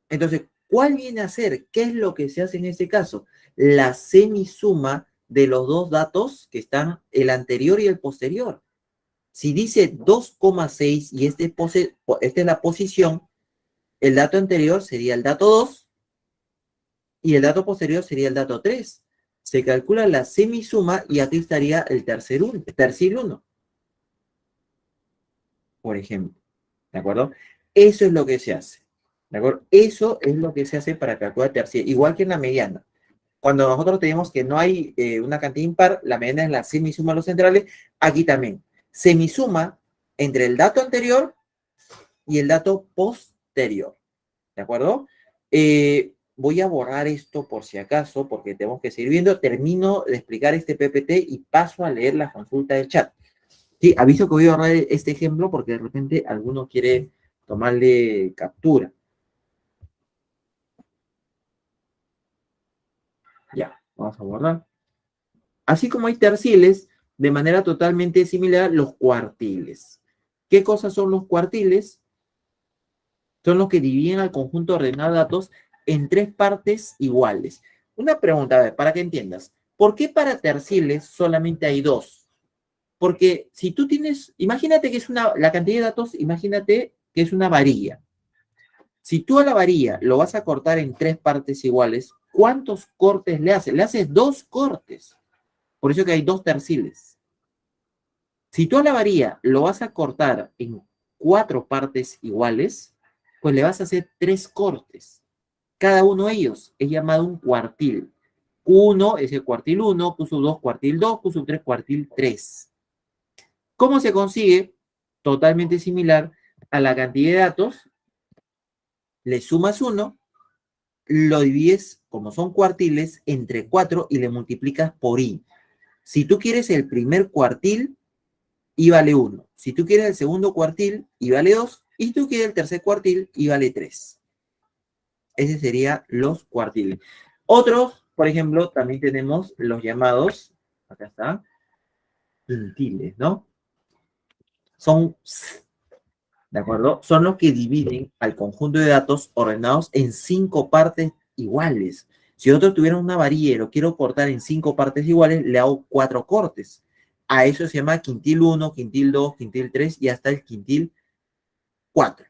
Entonces, ¿cuál viene a ser? ¿Qué es lo que se hace en este caso? La semisuma de los dos datos que están el anterior y el posterior. Si dice 2,6 y esta es la posición, el dato anterior sería el dato 2 y el dato posterior sería el dato 3. Se calcula la semisuma y aquí estaría el tercil 1, por ejemplo. ¿De acuerdo? Eso es lo que se hace. ¿De acuerdo? Eso es lo que se hace para calcular tercial. Igual que en la mediana. Cuando nosotros tenemos que no hay una cantidad impar, la mediana es la semisuma de los centrales. Aquí también. Semisuma entre el dato anterior y el dato posterior. ¿De acuerdo? Voy a borrar esto por si acaso, porque tenemos que seguir viendo. Termino de explicar este PPT y paso a leer la consulta del chat. Sí, aviso que voy a borrar este ejemplo porque de repente alguno quiere tomarle captura. Ya, vamos a borrar. Así como hay terciles, de manera totalmente similar, los cuartiles. ¿Qué cosas son los cuartiles? Son los que dividen al conjunto ordenado de datos en tres partes iguales. Una pregunta, a ver, para que entiendas. ¿Por qué para terciles solamente hay dos? Porque si tú tienes, imagínate que es la cantidad de datos, imagínate que es una varilla. Si tú a la varilla lo vas a cortar en tres partes iguales, ¿cuántos cortes le haces? Le haces dos cortes. Por eso que hay dos terciles. Si tú a la varilla lo vas a cortar en cuatro partes iguales, pues le vas a hacer tres cortes. Cada uno de ellos es llamado un cuartil. Q1 es el cuartil 1, Q2 cuartil 2, Q3 cuartil 3. ¿Cómo se consigue? Totalmente similar a la cantidad de datos, le sumas 1, lo divides, como son cuartiles, entre 4 y le multiplicas por i. Si tú quieres el primer cuartil, i vale 1. Si tú quieres el segundo cuartil, i vale 2. Y si tú quieres el tercer cuartil, i vale 3. Ese serían los cuartiles. Otros, por ejemplo, también tenemos los llamados, acá está, quintiles, ¿no? Son, ¿de acuerdo? Son los que dividen al conjunto de datos ordenados en 5 partes iguales. Si otro tuviera una varilla y lo quiero cortar en 5 partes iguales, le hago 4 cortes. A eso se llama quintil 1, quintil 2, quintil 3 y hasta el quintil 4.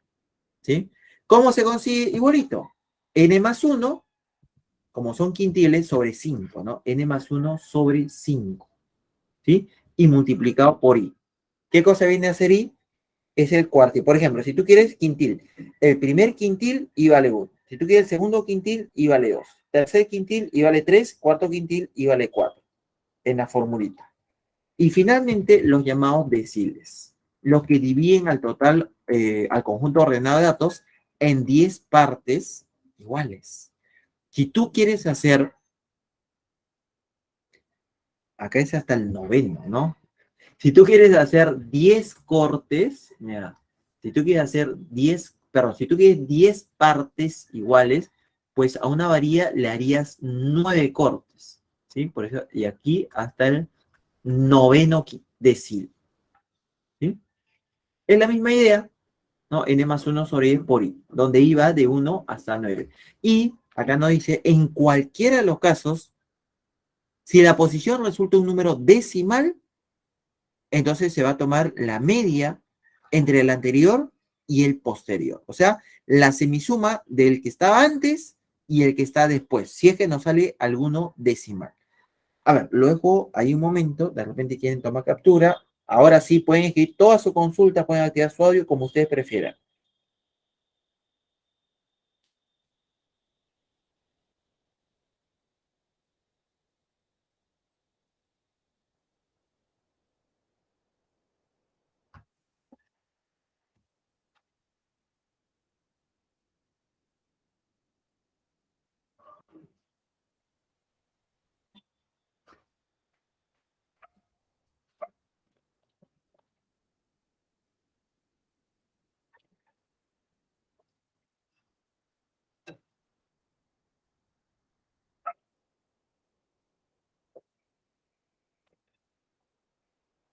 ¿Sí? ¿Cómo se consigue? Igualito. N más 1, como son quintiles, sobre 5, ¿no? N más 1 sobre 5. ¿Sí? Y multiplicado por i. ¿Qué cosa viene a ser i? Es el cuartil. Por ejemplo, si tú quieres quintil, el primer quintil i vale 1. Si tú quieres el segundo quintil, i vale 2. Tercer quintil, i vale 3. Cuarto quintil, i vale 4. En la formulita. Y finalmente, los llamados deciles. Los que dividen al total, al conjunto ordenado de datos en 10 partes iguales. Si tú quieres hacer, acá es hasta el noveno, ¿no? Si tú quieres hacer 10 cortes, mira, si tú quieres hacer 10, perdón, si tú quieres 10 partes iguales, pues a una varilla le harías 9 cortes, ¿sí? Por eso, y aquí hasta el noveno decil, ¿sí? Es la misma idea, ¿no? N más 1 sobre 10 por i, donde i va de 1 hasta 9. Y acá nos dice, en cualquiera de los casos, si la posición resulta un número decimal, entonces se va a tomar la media entre el anterior y el posterior. O sea, la semisuma del que estaba antes y el que está después, si es que nos sale alguno decimal. A ver, luego hay un momento, de repente quieren tomar captura. Ahora sí pueden escribir toda su consulta, pueden activar su audio como ustedes prefieran.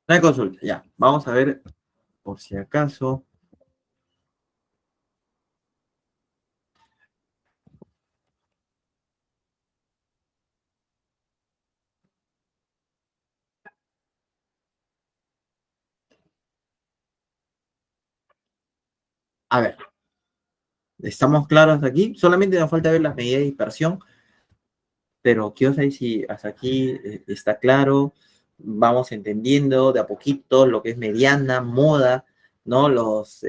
No hay consulta, ya. Vamos a ver, por si acaso. A ver, ¿estamos claros aquí? Solamente nos falta ver las medidas de dispersión, pero quiero saber si hasta aquí está claro. Vamos entendiendo de a poquito lo que es mediana, moda, ¿no? Los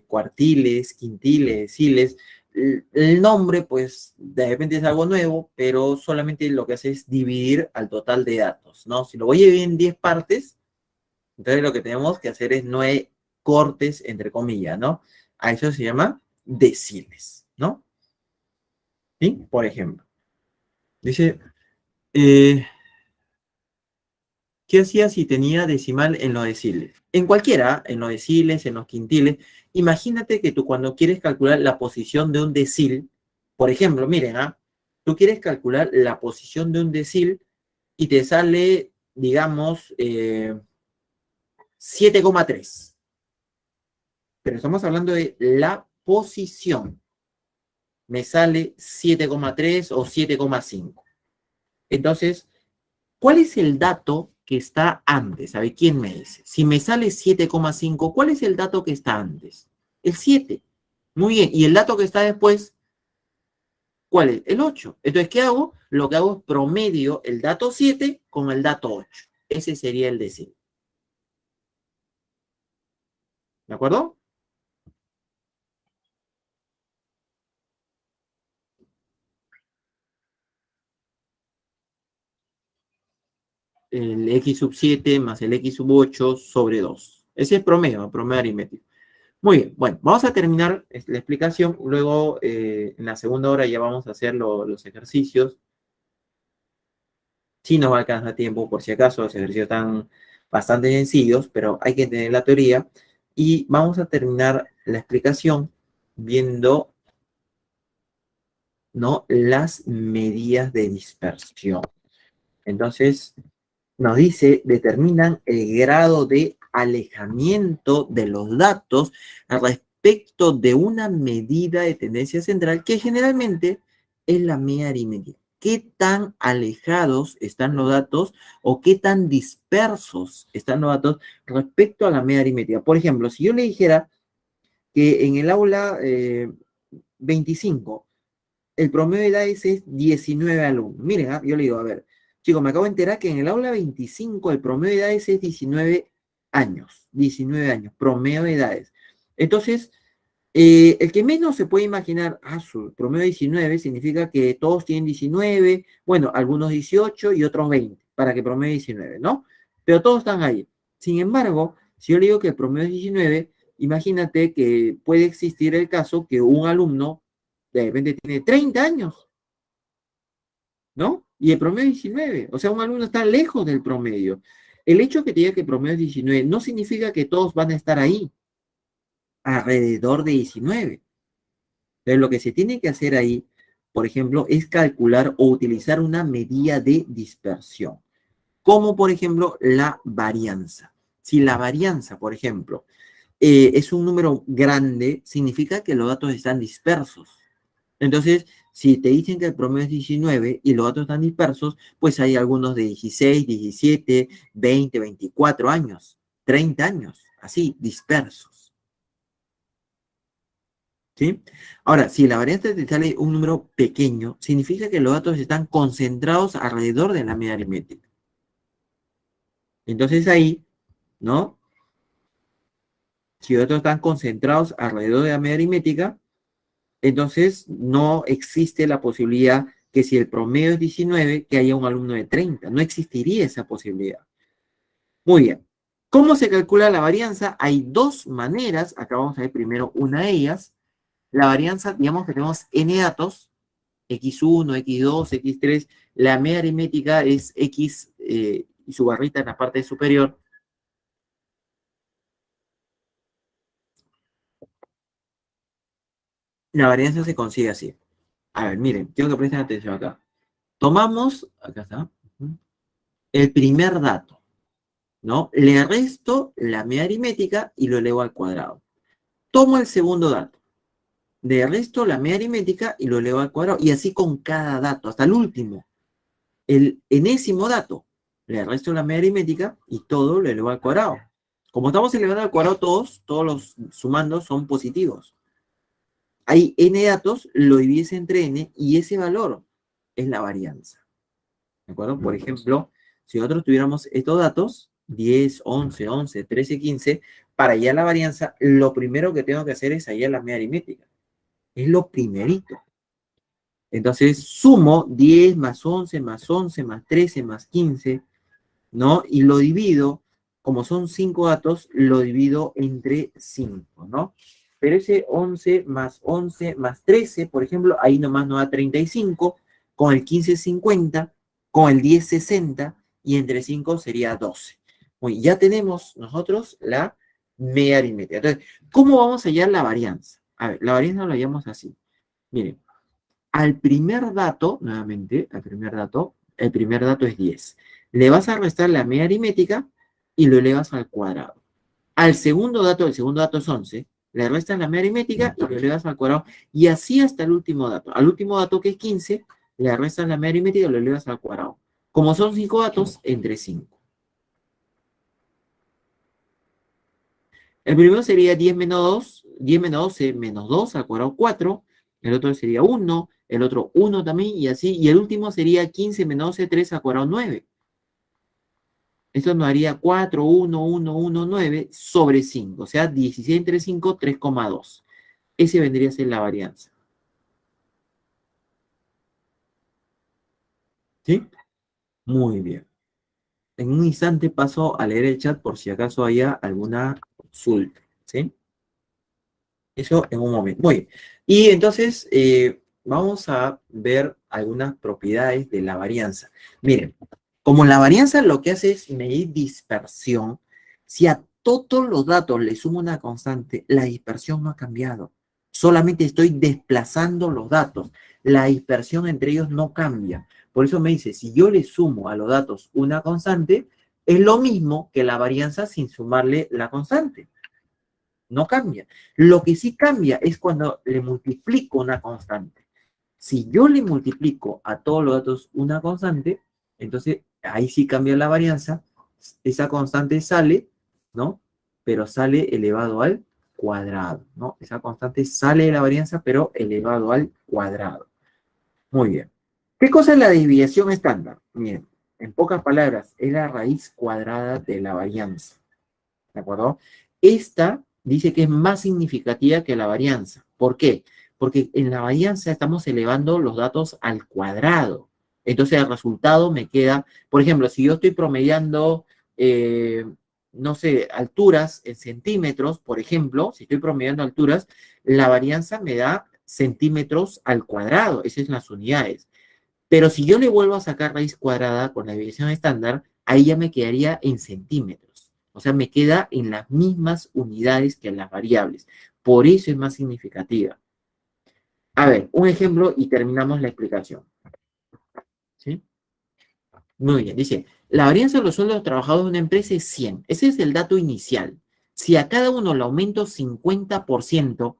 cuartiles, quintiles, deciles. El nombre, pues, de repente es algo nuevo, pero solamente lo que hace es dividir al total de datos, ¿no? Si lo voy a dividir en 10 partes, entonces lo que tenemos que hacer es 9 cortes, entre comillas, ¿no? A eso se llama deciles, ¿no? ¿Sí? Por ejemplo, dice, eh, ¿qué hacía si tenía decimal en los deciles? En cualquiera, en los deciles, en los quintiles, imagínate que tú cuando quieres calcular la posición de un decil, por ejemplo, miren, tú quieres calcular la posición de un decil y te sale, digamos, 7,3. Pero estamos hablando de la posición. Me sale 7,3 o 7,5. Entonces, ¿cuál es el dato que está antes? A ver, ¿quién me dice? Si me sale 7,5, ¿cuál es el dato que está antes? El 7. Muy bien. ¿Y el dato que está después? ¿Cuál es? El 8. Entonces, ¿qué hago? Lo que hago es promedio el dato 7 con el dato 8. Ese sería el decil. ¿De acuerdo? El x sub 7 más el x sub 8 sobre 2. Ese es promedio, el promedio aritmético. Muy bien, bueno, vamos a terminar la explicación. Luego, en la segunda hora ya vamos a hacer los ejercicios. Si nos va a alcanzar tiempo, por si acaso, los ejercicios están bastante sencillos, pero hay que entender la teoría. Y vamos a terminar la explicación viendo, ¿no?, las medidas de dispersión. Entonces, nos dice, determinan el grado de alejamiento de los datos respecto de una medida de tendencia central que generalmente es la media aritmética. ¿Qué tan alejados están los datos o qué tan dispersos están los datos respecto a la media aritmética? Por ejemplo, si yo le dijera que en el aula 25 el promedio de edades es 19 alumnos. Miren, yo le digo, a ver, chicos, me acabo de enterar que en el aula 25 el promedio de edades es 19 años. 19 años, promedio de edades. Entonces, el que menos se puede imaginar, su promedio 19 significa que todos tienen 19, bueno, algunos 18 y otros 20, para que promedio 19, ¿no? Pero todos están ahí. Sin embargo, si yo le digo que el promedio es 19, imagínate que puede existir el caso que un alumno de repente tiene 30 años, ¿no? Y el promedio es 19. O sea, un alumno está lejos del promedio. El hecho que te diga que el promedio es 19 no significa que todos van a estar ahí, alrededor de 19. Entonces, lo que se tiene que hacer ahí, por ejemplo, es calcular o utilizar una medida de dispersión, como por ejemplo la varianza. Si la varianza, por ejemplo, es un número grande, significa que los datos están dispersos. Entonces, si te dicen que el promedio es 19 y los datos están dispersos, pues hay algunos de 16, 17, 20, 24 años, 30 años, así, dispersos. ¿Sí? Ahora, si la variante te sale un número pequeño, significa que los datos están concentrados alrededor de la media aritmética. Entonces ahí, ¿no? Si los datos están concentrados alrededor de la media aritmética, entonces no existe la posibilidad que si el promedio es 19, que haya un alumno de 30. No existiría esa posibilidad. Muy bien. ¿Cómo se calcula la varianza? Hay dos maneras. Acá vamos a ver primero una de ellas. La varianza, digamos que tenemos n datos, x1, x2, x3. La media aritmética es x y su barrita en la parte superior. La varianza se consigue así. A ver, miren, quiero que presten atención acá. Tomamos, acá está, el primer dato. ¿no? Le resto la media aritmética y lo elevo al cuadrado. Tomo el segundo dato, le resto la media aritmética y lo elevo al cuadrado, y así con cada dato, hasta el último. El enésimo dato, le resto la media aritmética y todo lo elevo al cuadrado. Como estamos elevando al cuadrado todos los sumandos son positivos. Hay n datos, lo divides entre n y ese valor es la varianza. ¿De acuerdo? Por ejemplo, si nosotros tuviéramos estos datos, 10, 11, 11, 13, 15, para hallar la varianza, lo primero que tengo que hacer es hallar la media aritmética. Es lo primerito. Entonces, sumo 10 más 11 más 11 más 13 más 15, ¿no? Y lo divido, como son 5 datos, lo divido entre 5, ¿no? Pero ese 11 más 13, por ejemplo, ahí nomás nos da 35, con el 15 50, con el 10 60, y entre 5 sería 12. Muy, ya tenemos nosotros la media aritmética. Entonces, ¿cómo vamos a hallar la varianza? A ver, la varianza la hallamos así. Miren, al primer dato, nuevamente, el primer dato es 10. Le vas a restar la media aritmética y lo elevas al cuadrado. Al segundo dato, el segundo dato es 11, le restas la media aritmética y lo elevas al cuadrado. Y así hasta el último dato. Al último dato, que es 15, le restas la media aritmética y lo elevas al cuadrado. Como son 5 datos, entre 5. El primero sería 10 menos 2, 10 menos 12 menos 2 al cuadrado 4, el otro sería 1, el otro 1 también, y así, y el último sería 15 menos 12, 3 al cuadrado 9. Esto nos daría 4, 1, 1, 1, 9 sobre 5, o sea, 16 entre 5, 3,2. Ese vendría a ser la varianza. ¿Sí? Muy bien. En un instante paso a leer el chat por si acaso haya alguna consulta. ¿Sí? Eso en un momento. Muy bien. Y entonces vamos a ver algunas propiedades de la varianza. Miren, como la varianza lo que hace es medir dispersión, si a todos los datos le sumo una constante, la dispersión no ha cambiado. Solamente estoy desplazando los datos. La dispersión entre ellos no cambia. Por eso me dice, si yo le sumo a los datos una constante, es lo mismo que la varianza sin sumarle la constante. No cambia. Lo que sí cambia es cuando le multiplico una constante. Si yo le multiplico a todos los datos una constante, entonces ahí sí cambia la varianza. Esa constante sale, ¿no? Pero sale elevado al cuadrado, ¿no? Esa constante sale de la varianza, pero elevado al cuadrado. Muy bien. ¿Qué cosa es la desviación estándar? Miren, en pocas palabras, es la raíz cuadrada de la varianza. ¿De acuerdo? Esta dice que es más significativa que la varianza. ¿Por qué? Porque en la varianza estamos elevando los datos al cuadrado. Entonces el resultado me queda, por ejemplo, si yo estoy promediando, no sé, alturas en centímetros, por ejemplo, si estoy promediando alturas, la varianza me da centímetros al cuadrado, esas son las unidades. Pero si yo le vuelvo a sacar raíz cuadrada con la desviación estándar, ahí ya me quedaría en centímetros. O sea, me queda en las mismas unidades que las variables. Por eso es más significativa. A ver, un ejemplo y terminamos la explicación. ¿Sí? Muy bien, dice, la varianza de los sueldos de los trabajadores de una empresa es 100. Ese es el dato inicial. Si a cada uno le aumento 50%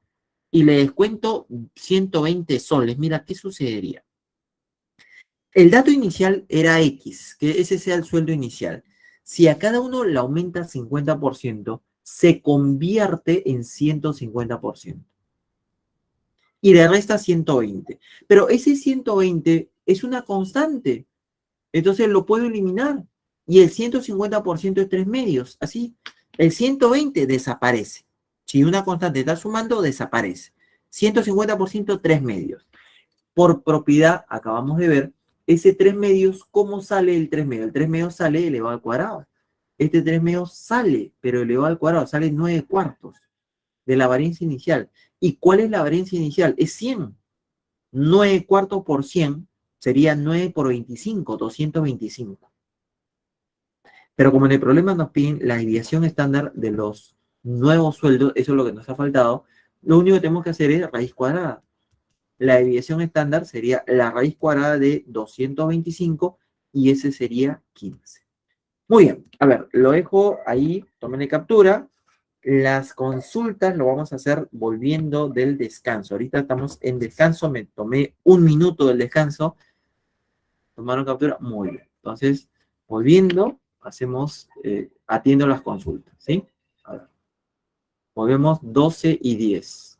y le descuento 120 soles, mira, ¿qué sucedería? El dato inicial era X, que ese sea el sueldo inicial. Si a cada uno le aumenta 50%, se convierte en 150%. Y le resta 120. Pero ese 120 es una constante. Entonces lo puedo eliminar. Y el 150% es 3 medios. Así, el 120 desaparece. Si una constante está sumando, desaparece. 150%, 3 medios. Por propiedad, acabamos de ver, ese 3 medios, ¿cómo sale el 3 medios? El 3 medios sale elevado al cuadrado. Este 3 medios sale, pero elevado al cuadrado, sale 9 cuartos de la varianza inicial. ¿Y cuál es la varianza inicial? Es 100. 9 cuartos por 100 sería 9 por 25, 225. Pero como en el problema nos piden la desviación estándar de los nuevos sueldos, eso es lo que nos ha faltado, lo único que tenemos que hacer es raíz cuadrada. La desviación estándar sería la raíz cuadrada de 225 y ese sería 15. Muy bien, a ver, lo dejo ahí, tomen captura. Las consultas lo vamos a hacer volviendo del descanso. Ahorita estamos en descanso, me tomé 1 minuto del descanso. Tomaron captura, muy bien. Entonces, volviendo, hacemos, atiendo las consultas, ¿sí? A ver, volvemos 12:10.